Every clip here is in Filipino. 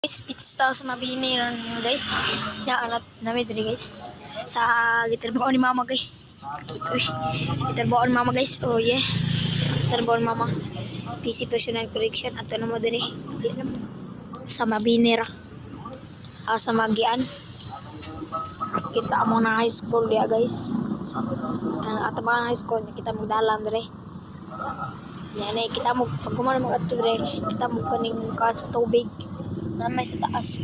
Guys, pizza sa mabini ron guys. Ya anak namin diri guys. Sa gitrabaho ni mama guys. Kito eh. Gitrabaho ni mama guys. Oh yeah. Gitrabaho ni mama. PC personal correction ato na mo diri. Sa mabini ra. Sa Magian. Kita mo na high school dia guys. Ato ba high school kita magdalan diri. Yan kita mo pag kumano mga ato diri, kita mo kaning ka sa tubig. Namay sa taas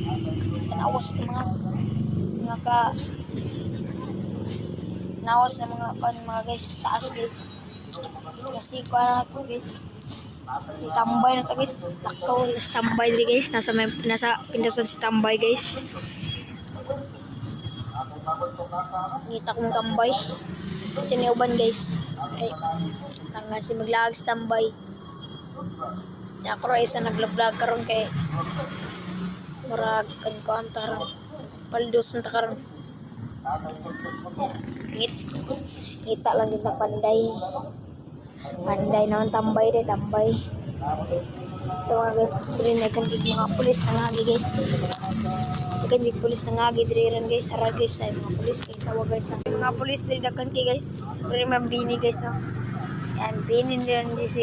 tanawas sa mga nawas sa mga guys taas guys kasi kuha na to guys kasi tambay na to guys lakaw tambay diri guys nasa pindasan si tambay guys ngita kong tambay siniuban guys ay hanggang si maglaag si tambay ako rin isa nag-vlog karon kay murag kan ko antarang paldos na takaron ngita lang din na panday naman tambay so mga guys diri na kandig mga pulis na ngagi guys kandig pulis na ngagi diri ran guys hara guys ay mga pulis guys awa guys mga pulis diri dakan kay guys diri mabini guys yan binin ran guys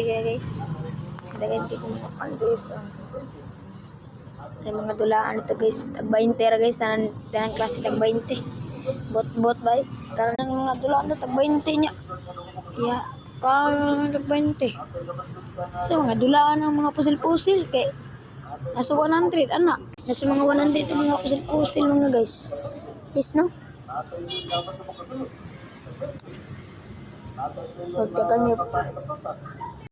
dagan kay mga pandos ay mga dulaan ito guys tag 20 ra guys tanan klase tag 20 bot ba tanan mga dulaan ito tag 20 nya ya tag 20 sa mga dulaan ng mga pusil-pusil kay nasa 100 ana nasa mga 100 ang mga pusil-pusil mga guys no pagdagan niya